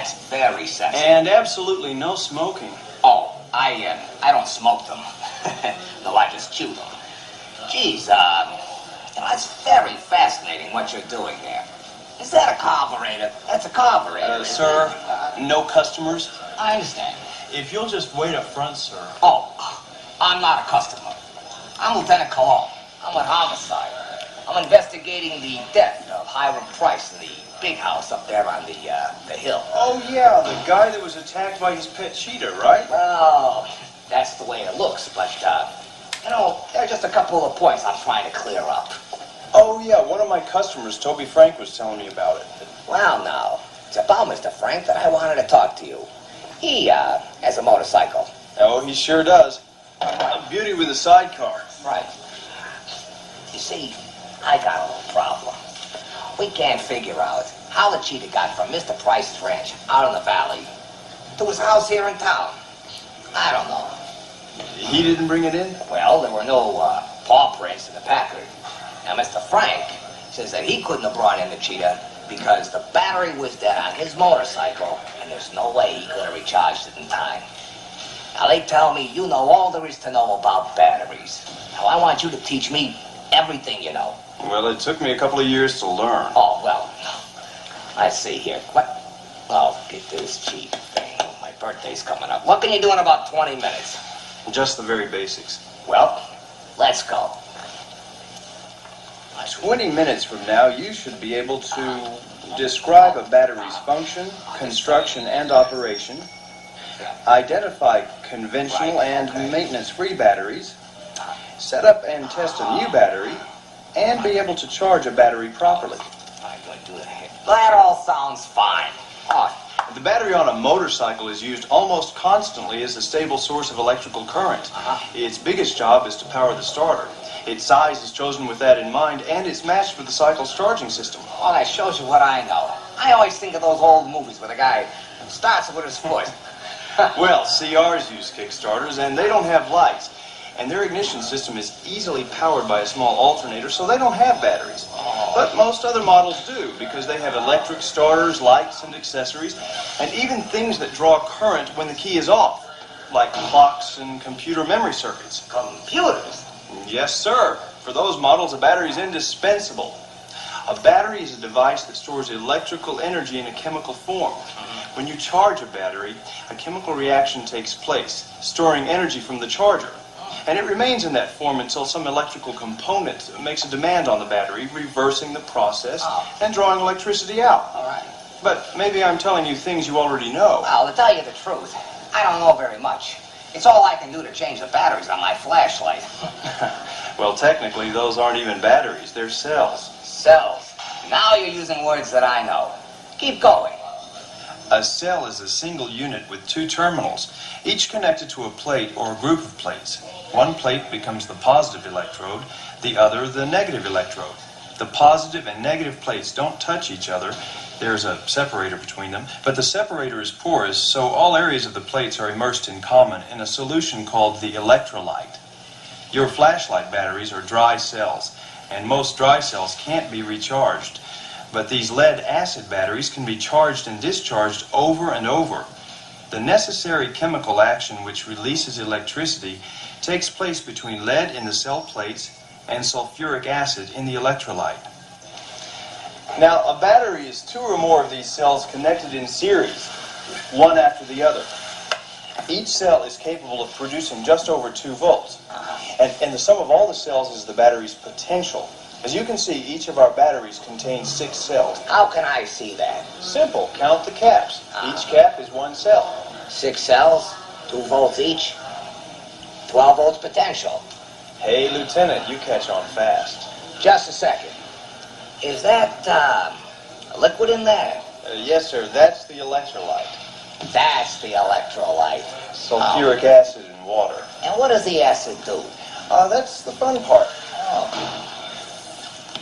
That's very sexy. And absolutely no smoking. Oh, I don't smoke them. Though I just chew them. Geez, it's very fascinating what you're doing there. Is that a carburetor? That's a carburetor. Sir, no customers. I understand. If you'll just wait up front, sir. Oh, I'm not a customer. I'm Lieutenant Cologne. I'm with homicide. I'm investigating the death of Hiram Price in the big house up there on the hill. Oh, yeah, the guy that was attacked by his pet cheetah, right? Well, that's the way it looks, but, you know, there are just a couple of points I'm trying to clear up. Oh, yeah, one of my customers, Toby Frank, was telling me about it. Well, now, it's about Mr. Frank that I wanted to talk to you. He, has a motorcycle. Oh, he sure does. A beauty with a sidecar. Right. You see, I got a little problem. We can't figure out how the cheetah got from Mr. Price's ranch out in the valley to his house here in town. I don't know. He didn't bring it in? Well, there were no paw prints in the Packard. Now, Mr. Frank says that he couldn't have brought in the cheetah because the battery was dead on his motorcycle, and there's no way he could have recharged it in time. Now, they tell me you know all there is to know about batteries. Now, I want you to teach me everything you know. Well, it took me a couple of years to learn. Oh, well, let's see here. What? Oh, get this cheap thing. My birthday's coming up. What can you do in about 20 minutes? Just the very basics. Well, let's go. 20 minutes from now, you should be able to describe a battery's function, construction, and operation, identify conventional and maintenance-free batteries, set up and test a new battery, and be able to charge a battery properly. That all sounds fine. Oh, The battery on a motorcycle is used almost constantly as a stable source of electrical current. Its biggest job is to power the starter. Its size is chosen with that in mind, and it's matched with the cycle's charging system. well, that shows you what I know. I always think of those old movies where the guy starts with his foot. Well, CRs use Kickstarters, and they don't have lights. And their ignition system is easily powered by a small alternator, so they don't have batteries. But most other models do, because they have electric starters, lights, and accessories, and even things that draw current when the key is off, like clocks and computer memory circuits. Computers? Yes, sir. For those models, a battery is indispensable. A battery is a device that stores electrical energy in a chemical form. When you charge a battery, a chemical reaction takes place, storing energy from the charger. And it remains in that form until some electrical component makes a demand on the battery, reversing the process and drawing electricity out. All right. But maybe I'm telling you things you already know. Well, to tell you the truth, I don't know very much. It's all I can do to change the batteries on my flashlight. Well, technically, those aren't even batteries. They're cells. Cells. Now you're using words that I know. Keep going. A cell is a single unit with two terminals, each connected to a plate or a group of plates. One plate becomes the positive electrode, the other the negative electrode. The positive and negative plates don't touch each other. There's a separator between them, but the separator is porous, so all areas of the plates are immersed in common in a solution called the electrolyte. Your flashlight batteries are dry cells, and most dry cells can't be recharged. But these lead-acid batteries can be charged and discharged over and over. The necessary chemical action which releases electricity takes place between lead in the cell plates and sulfuric acid in the electrolyte. Now, a battery is two or more of these cells connected in series, one after the other. Each cell is capable of producing just over 2 volts. And the sum of all the cells is the battery's potential. As you can see, each of our batteries contains 6 cells. How can I see that? Simple. Count the caps. Each cap is 1 cell. 6 cells, 2 volts each, 12 volts potential. Hey, Lieutenant, you catch on fast. Just a second. Is that, a liquid in there? Yes, sir. That's the electrolyte. That's the electrolyte. Sulfuric acid and water. And what does the acid do? That's the fun part. Oh.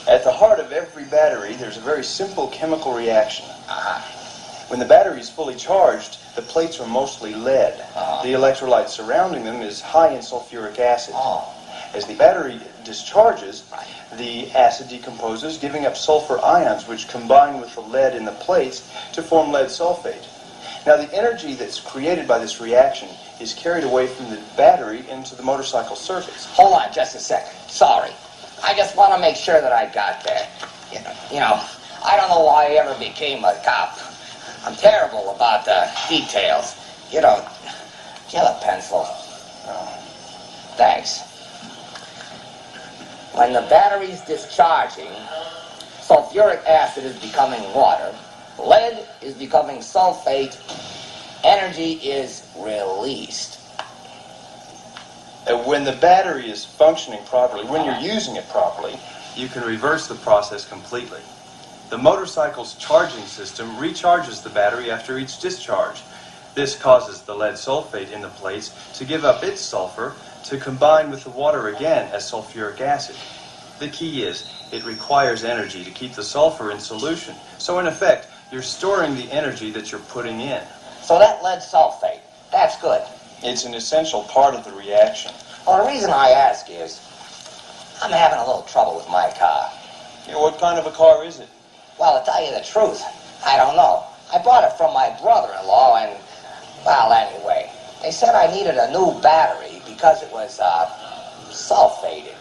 At the heart of every battery, there's a very simple chemical reaction. Uh-huh. When the battery is fully charged, the plates are mostly lead. The electrolyte surrounding them is high in sulfuric acid. Oh. As the battery discharges, the acid decomposes, giving up sulfur ions, which combine with the lead in the plates to form lead sulfate. Now, the energy that's created by this reaction is carried away from the battery into the motorcycle surface. Hold on just a second. Sorry. I just want to make sure that I got there. You know, I don't know why I ever became a cop. I'm terrible about the details. Do you have a pencil? Thanks. When the battery's discharging, sulfuric acid is becoming water, lead is becoming sulfate, energy is released. When the battery is functioning properly, when you're using it properly, you can reverse the process completely. The motorcycle's charging system recharges the battery after each discharge. This causes the lead sulfate in the plates to give up its sulfur to combine with the water again as sulfuric acid. The key is, it requires energy to keep the sulfur in solution. So in effect, you're storing the energy that you're putting in. So that lead sulfate, that's good. It's an essential part of the reaction. Well, the reason I ask is, I'm having a little trouble with my car. Yeah, what kind of a car is it? Well, to tell you the truth, I don't know. I bought it from my brother-in-law and, well, anyway, they said I needed a new battery because it was, sulfated.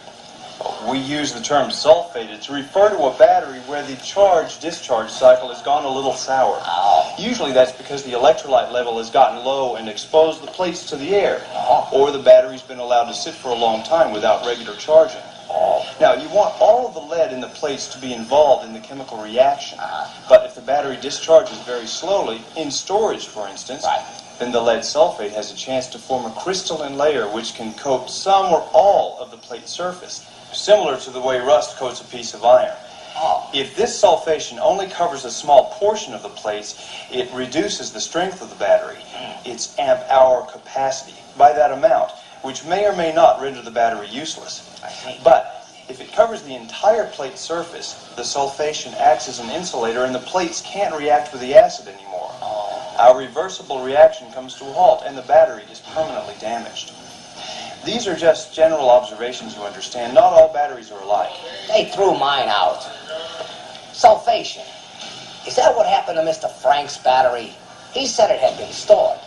We use the term sulfated to refer to a battery where the charge-discharge cycle has gone a little sour. Oh. Usually that's because the electrolyte level has gotten low and exposed the plates to the air, Oh. or the battery's been allowed to sit for a long time without regular charging. Oh. Now, you want all of the lead in the plates to be involved in the chemical reaction, Uh-huh. but if the battery discharges very slowly, in storage for instance, Right. then the lead sulfate has a chance to form a crystalline layer which can coat some or all of the plate surface, similar to the way rust coats a piece of iron. Oh. If this sulfation only covers a small portion of the plates, it reduces the strength of the battery, its amp-hour capacity, by that amount, which may or may not render the battery useless. I see. But if it covers the entire plate surface, the sulfation acts as an insulator and the plates can't react with the acid anymore. Oh. Our reversible reaction comes to a halt and the battery is permanently damaged. These are just general observations, you understand. Not all batteries are alike. They threw mine out. Sulfation. Is that what happened to Mr. Frank's battery? He said it had been stored.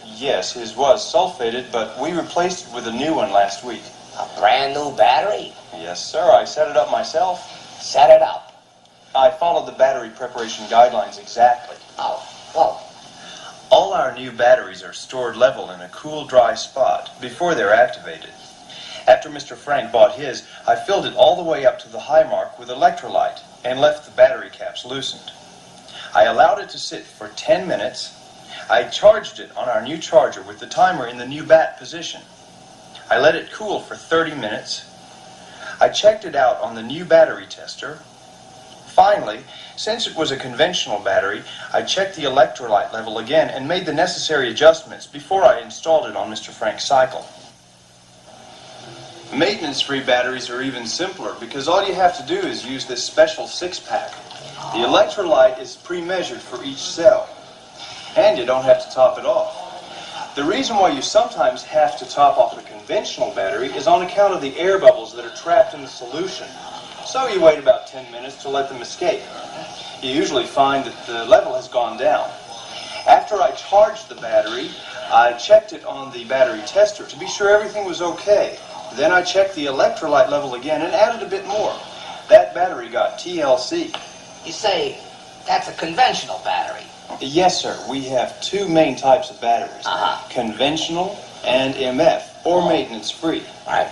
Yes, his was sulfated, but we replaced it with a new one last week. A brand new battery? Yes, sir. I set it up myself. Set it up. I followed the battery preparation guidelines exactly. Oh, well, All our new batteries are stored level in a cool, dry spot before they're activated. After Mr. Frank bought his, I filled it all the way up to the high mark with electrolyte and left the battery caps loosened. I allowed it to sit for 10 minutes. I charged it on our new charger with the timer in the new bat position. I let it cool for 30 minutes. I checked it out on the new battery tester. Finally, since it was a conventional battery, I checked the electrolyte level again and made the necessary adjustments before I installed it on Mr. Frank's cycle. Maintenance-free batteries are even simpler because all you have to do is use this special six-pack. The electrolyte is pre-measured for each cell, and you don't have to top it off. The reason why you sometimes have to top off a conventional battery is on account of the air bubbles that are trapped in the solution. So you wait about 10 minutes to let them escape. You usually find that the level has gone down. After I charged the battery, I checked it on the battery tester to be sure everything was okay. Then I checked the electrolyte level again and added a bit more. That battery got TLC. you say that's a conventional battery. Yes, sir. We have two main types of batteries. Uh-huh. Conventional and MF, or maintenance-free. Right.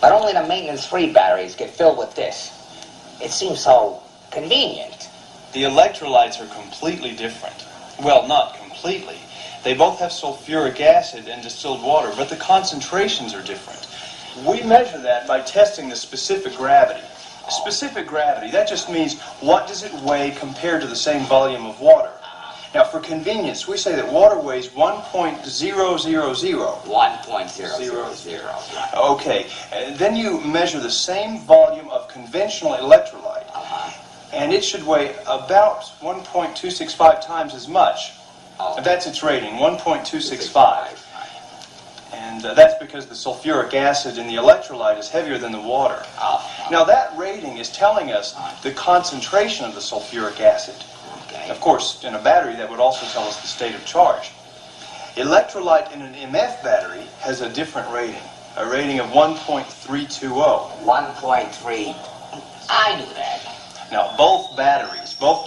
But only the maintenance-free batteries get filled with this. It seems so convenient. The electrolytes are completely different. Well, not completely. They both have sulfuric acid and distilled water, but the concentrations are different. We measure that by testing the specific gravity. Specific gravity, that just means what does it weigh compared to the same volume of water. Now, for convenience, we say that water weighs 1.000. 1.000. Okay, then you measure the same volume of conventional electrolyte, and it should weigh about 1.265 times as much. Oh. That's its rating, 1.265. And that's because the sulfuric acid in the electrolyte is heavier than the water. Now, that rating is telling us the concentration of the sulfuric acid. Okay. Okay. Of course, in a battery, that would also tell us the state of charge. Electrolyte in an MF battery has a different rating, a rating of 1.320. 1.3. I knew that. Now, both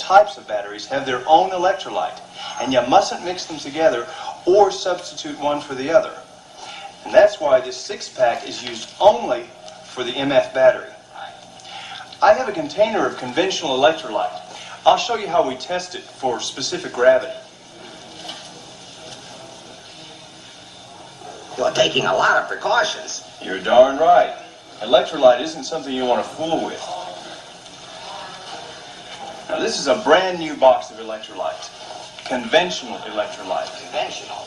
types of batteries have their own electrolyte, and you mustn't mix them together or substitute one for the other. And that's why this six-pack is used only for the MF battery. I have a container of conventional electrolyte. I'll show you how we test it for specific gravity. You're taking a lot of precautions. You're darn right. Electrolyte isn't something you want to fool with. Now, this is a brand new box of electrolyte. Conventional electrolyte. Conventional.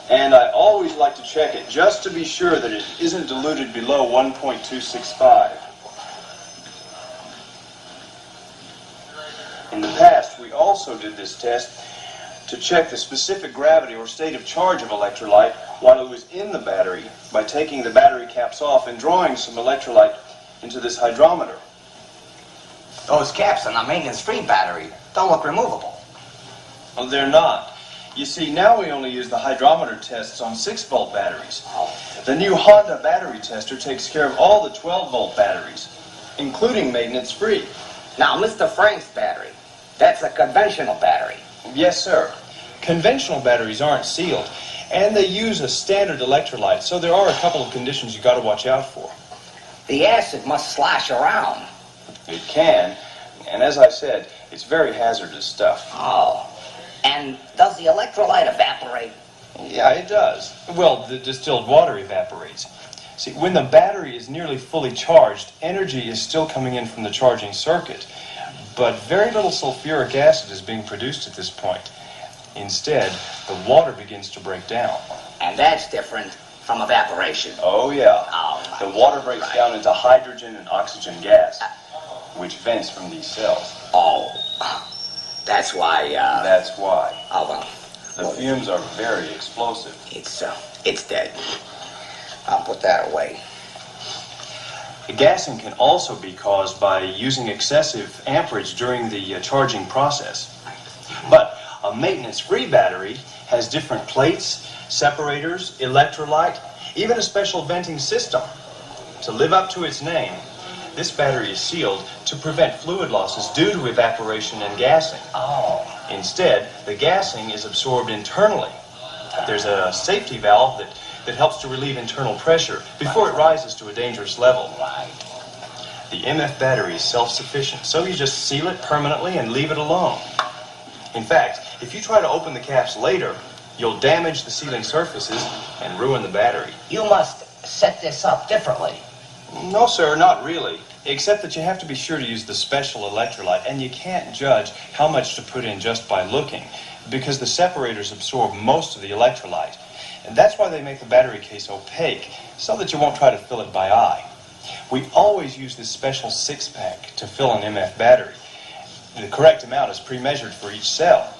And I always like to check it just to be sure that it isn't diluted below 1.265. In the past, we also did this test to check the specific gravity or state of charge of electrolyte while it was in the battery by taking the battery caps off and drawing some electrolyte into this hydrometer. Those caps on the maintenance-free battery don't look removable. Well, they're not. You see, now we only use the hydrometer tests on 6-volt batteries. The new Honda battery tester takes care of all the 12-volt batteries, including maintenance-free. Now, Mr. Frank's battery, that's a conventional battery. Yes, sir. Conventional batteries aren't sealed, and they use a standard electrolyte, so there are a couple of conditions you got to watch out for. The acid must slosh around. It can, and as I said, it's very hazardous stuff. Oh. And does the electrolyte evaporate? Yeah, it does. Well, the distilled water evaporates. See, when the battery is nearly fully charged, energy is still coming in from the charging circuit, but very little sulfuric acid is being produced at this point. Instead, the water begins to break down. And that's different from evaporation. Oh, yeah. Oh, The water breaks down into hydrogen and oxygen gas, which vents from these cells. Oh, that's why, That's why. Oh, well. The fumes are very explosive. It's dead. I'll put that away. Gassing can also be caused by using excessive amperage during the charging process. But a maintenance-free battery has different plates, separators, electrolyte, even a special venting system. To live up to its name, this battery is sealed to prevent fluid losses due to evaporation and gassing. Oh. Instead, the gassing is absorbed internally. There's a safety valve that helps to relieve internal pressure before it rises to a dangerous level. Right. The MF battery is self-sufficient, so you just seal it permanently and leave it alone. In fact, if you try to open the caps later, you'll damage the sealing surfaces and ruin the battery. You must set this up differently. No, sir, not really. Except that you have to be sure to use the special electrolyte, and you can't judge how much to put in just by looking, because the separators absorb most of the electrolyte. And that's why they make the battery case opaque, so that you won't try to fill it by eye. We always use this special 6-pack to fill an MF battery. The correct amount is pre-measured for each cell.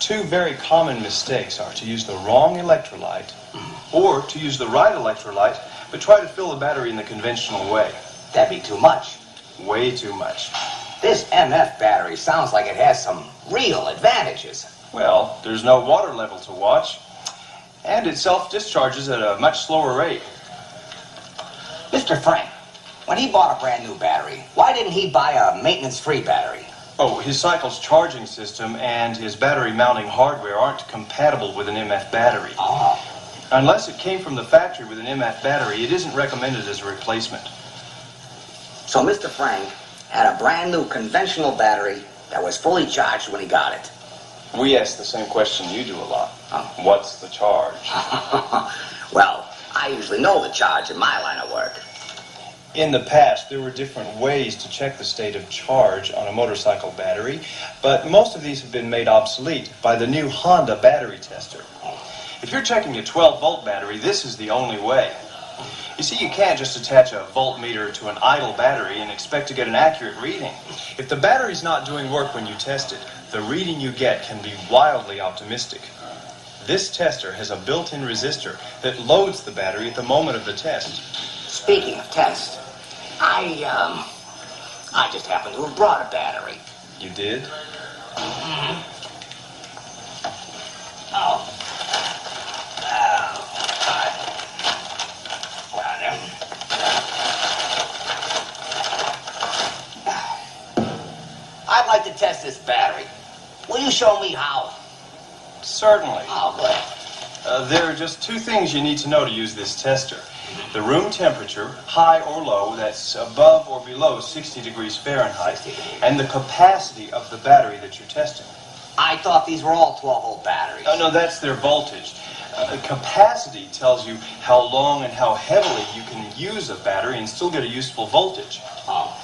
Two very common mistakes are to use the wrong electrolyte or to use the right electrolyte, but try to fill the battery in the conventional way. That'd be too much. Way too much. This MF battery sounds like it has some real advantages. Well, there's no water level to watch, and it self-discharges at a much slower rate. Mr. Frank, when he bought a brand new battery, why didn't he buy a maintenance-free battery? Oh, his cycle's charging system and his battery mounting hardware aren't compatible with an MF battery. Oh. Unless it came from the factory with an MF battery, it isn't recommended as a replacement. So Mr. Frank had a brand new conventional battery that was fully charged when he got it. We ask the same question you do a lot. Oh. What's the charge? Well, I usually know the charge in my line of work. In the past, there were different ways to check the state of charge on a motorcycle battery, but most of these have been made obsolete by the new Honda battery tester. If you're checking a 12-volt battery, this is the only way. You see, you can't just attach a voltmeter to an idle battery and expect to get an accurate reading. If the battery's not doing work when you test it, the reading you get can be wildly optimistic. This tester has a built-in resistor that loads the battery at the moment of the test. Speaking of test, I I just happened to have brought a battery. You did? Oh. I'd like to test this battery. Will you show me how? Certainly. Oh, good. There are just two things you need to know to use this tester. The room temperature, high or low, that's above or below 60 degrees Fahrenheit, 60 degrees. and the capacity of the battery that you're testing. I thought these were all 12-volt batteries. Oh, no, that's their voltage. Capacity tells you how long and how heavily you can use a battery and still get a useful voltage. Oh.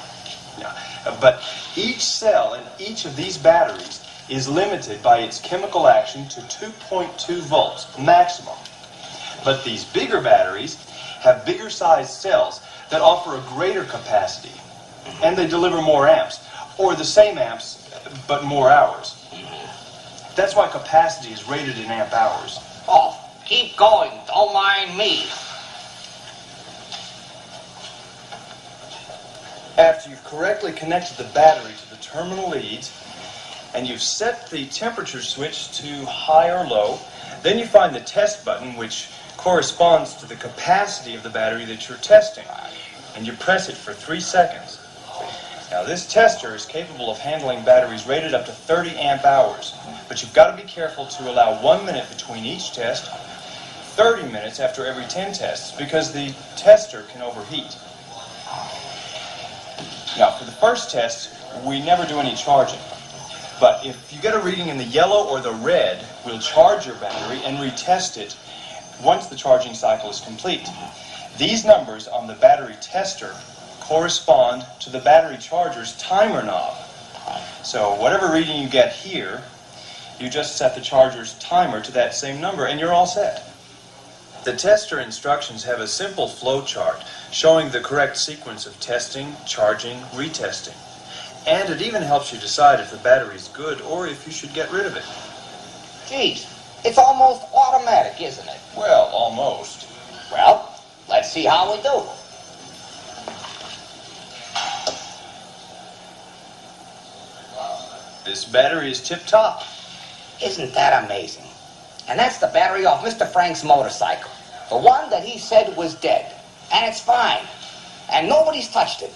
Yeah. But each cell in each of these batteries is limited by its chemical action to 2.2 volts maximum. But these bigger batteries have bigger sized cells that offer a greater capacity, and they deliver more amps, or the same amps but more hours. That's why capacity is rated in amp hours. Oh, keep going. Don't mind me. After you've correctly connected the battery to the terminal leads, and you've set the temperature switch to high or low, then you find the test button, which corresponds to the capacity of the battery that you're testing, and you press it for 3 seconds. Now, this tester is capable of handling batteries rated up to 30 amp hours, but you've got to be careful to allow 1 minute between each test, 30 minutes after every 10 tests, because the tester can overheat. Now, for the first test, we never do any charging. But if you get a reading in the yellow or the red, we'll charge your battery and retest it once the charging cycle is complete. These numbers on the battery tester correspond to the battery charger's timer knob. So whatever reading you get here, you just set the charger's timer to that same number and you're all set. The tester instructions have a simple flow chart showing the correct sequence of testing, charging, retesting. And it even helps you decide if the battery's good or if you should get rid of it. Geez, it's almost automatic, isn't it? Well, almost. Well, let's see how we do. This battery is tip-top. Isn't that amazing? And that's the battery off Mr. Frank's motorcycle. The one that he said was dead. And it's fine. And nobody's touched it.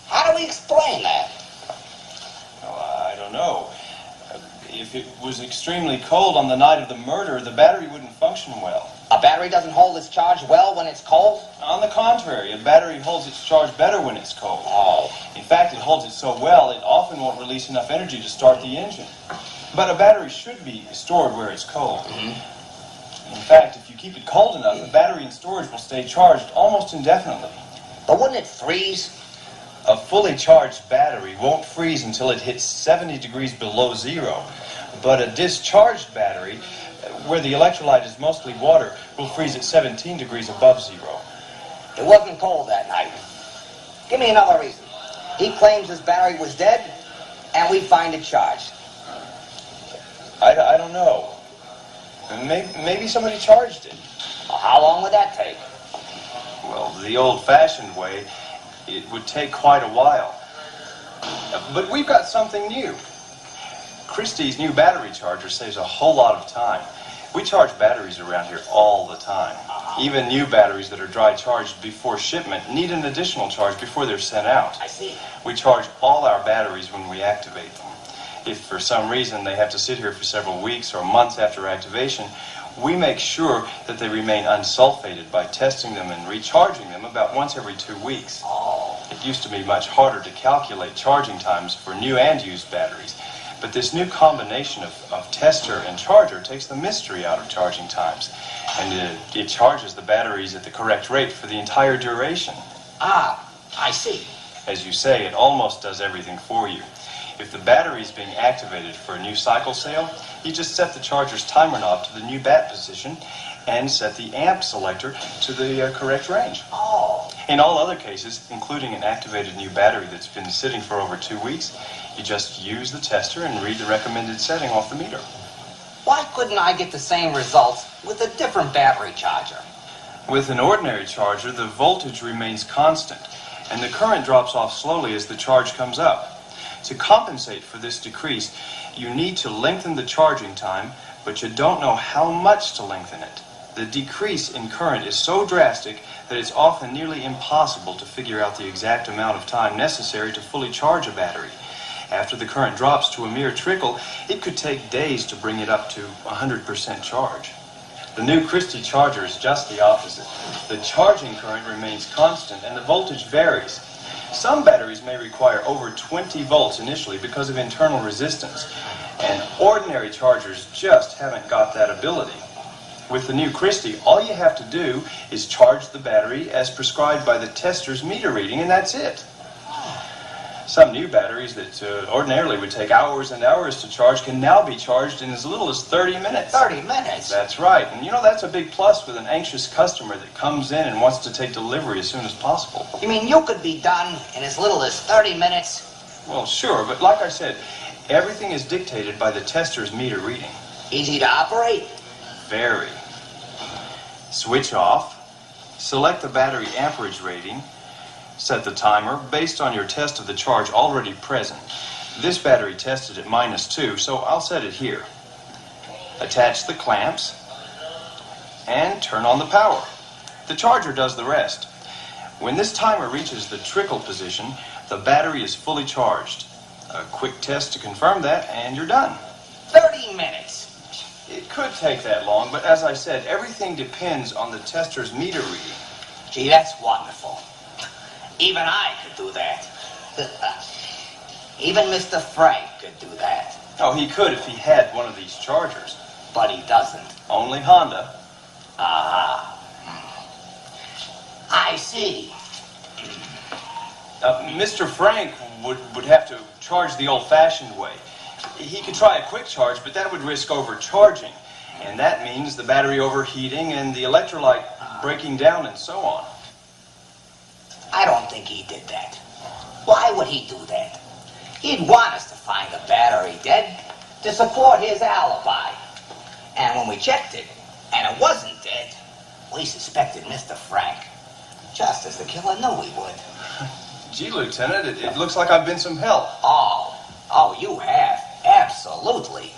How do we explain that? Oh, I don't know. If it was extremely cold on the night of the murder, the battery wouldn't function well. A battery doesn't hold its charge well when it's cold? On the contrary, a battery holds its charge better when it's cold. Oh. In fact, it holds it so well, it often won't release enough energy to start the engine. But a battery should be stored where it's cold. Mm-hmm. In fact, if you keep it cold enough, the battery in storage will stay charged almost indefinitely. But wouldn't it freeze? A fully charged battery won't freeze until it hits 70 degrees below zero. But a discharged battery, where the electrolyte is mostly water, will freeze at 17 degrees above zero. It wasn't cold that night. Give me another reason. He claims his battery was dead, and we find it charged. I don't know. Maybe somebody charged it. Well, how long would that take? Well, the old-fashioned way, it would take quite a while. But we've got something new. Christie's new battery charger saves a whole lot of time. We charge batteries around here all the time. Even new batteries that are dry charged before shipment need an additional charge before they're sent out. I see. We charge all our batteries when we activate them. If for some reason they have to sit here for several weeks or months after activation, we make sure that they remain unsulfated by testing them and recharging them about once every 2 weeks. Oh. It used to be much harder to calculate charging times for new and used batteries. But this new combination of tester and charger takes the mystery out of charging times. And it charges the batteries at the correct rate for the entire duration. Ah, I see. As you say, it almost does everything for you. If the battery is being activated for a new cycle sale, you just set the charger's timer knob to the new bat position and set the amp selector to the correct range. Oh. In all other cases, including an activated new battery that's been sitting for over 2 weeks, you just use the tester and read the recommended setting off the meter. Why couldn't I get the same results with a different battery charger? With an ordinary charger, the voltage remains constant, and the current drops off slowly as the charge comes up. To compensate for this decrease, you need to lengthen the charging time, but you don't know how much to lengthen it. The decrease in current is so drastic that it's often nearly impossible to figure out the exact amount of time necessary to fully charge a battery. After the current drops to a mere trickle, it could take days to bring it up to 100% charge. The new Christie charger is just the opposite. The charging current remains constant and the voltage varies. Some batteries may require over 20 volts initially because of internal resistance, and ordinary chargers just haven't got that ability. With the new Christie, all you have to do is charge the battery as prescribed by the tester's meter reading, and that's it. Some new batteries that ordinarily would take hours and hours to charge can now be charged in as little as 30 minutes. 30 minutes? That's right. And you know, that's a big plus with an anxious customer that comes in and wants to take delivery as soon as possible. You mean you could be done in as little as 30 minutes? Well, sure, but like I said, everything is dictated by the tester's meter reading. Easy to operate? Very. Switch off, select the battery amperage rating, set the timer based on your test of the charge already present. This battery tested at -2, so I'll set it here. Attach the clamps and turn on the power. The charger does the rest. When this timer reaches the trickle position, the battery is fully charged. A quick test to confirm that and you're done. 30 minutes? It could take that long, but as I said, everything depends on the tester's meter reading. Gee, that's wonderful. Even I could do that. Even Mr. Frank could do that. Oh, he could if he had one of these chargers. But he doesn't. Only Honda. Ah. I see. Mr. Frank would have to charge the old-fashioned way. He could try a quick charge, but that would risk overcharging. And that means the battery overheating and the electrolyte breaking down and so on. I don't think he did that. Why would he do that? He'd want us to find the battery dead to support his alibi. And when we checked it, and it wasn't dead, we suspected Mr. Frank, just as the killer knew we would. Gee, Lieutenant, it looks like I've been some help. Oh, you have. Absolutely.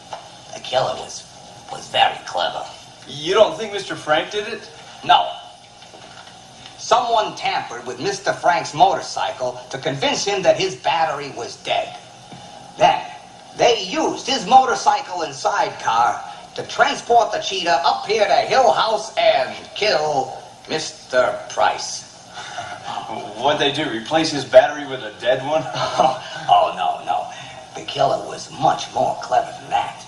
The killer was very clever. You don't think Mr. Frank did it? No. Someone tampered with Mr. Frank's motorcycle to convince him that his battery was dead. Then, they used his motorcycle and sidecar to transport the cheetah up here to Hill House and kill Mr. Price. What'd they do, replace his battery with a dead one? Oh, no. The killer was much more clever than that.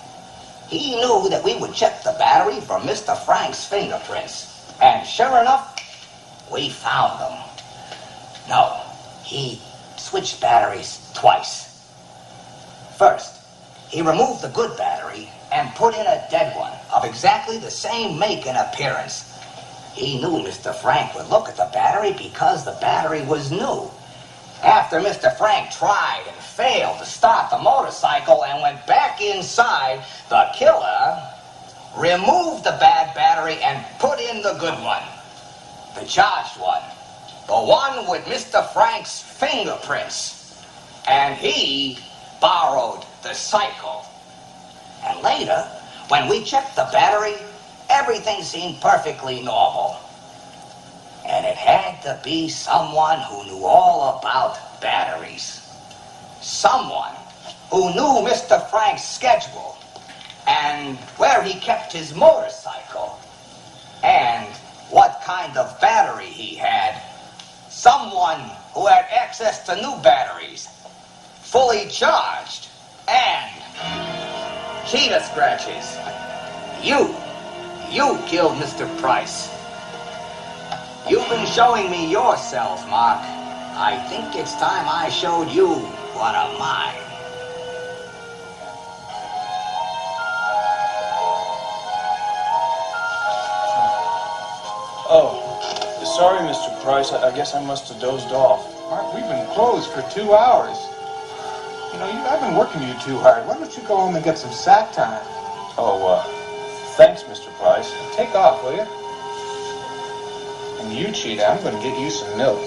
He knew that we would check the battery for Mr. Frank's fingerprints. And sure enough, we found them. No, he switched batteries twice. First, he removed the good battery and put in a dead one of exactly the same make and appearance. He knew Mr. Frank would look at the battery because the battery was new. After Mr. Frank tried and failed to start the motorcycle and went back inside, the killer removed the bad battery and put in the good one. The charged one. The one with Mr. Frank's fingerprints. And he borrowed the cycle. And later, when we checked the battery, everything seemed perfectly normal. And it had to be someone who knew all about batteries. Someone who knew Mr. Frank's schedule and where he kept his motorcycle and what kind of battery he had. Someone who had access to new batteries, fully charged, and cheetah scratches. You killed Mr. Price. You've been showing me your cells, Mark. I think it's time I showed you one of mine. Oh, sorry, Mr. Price. I guess I must have dozed off. Mark, we've been closed for 2 hours. You know, I've been working you too hard. Why don't you go home and get some sack time? Oh, thanks, Mr. Price. Take off, will you? And you, Cheetah, I'm going to get you some milk.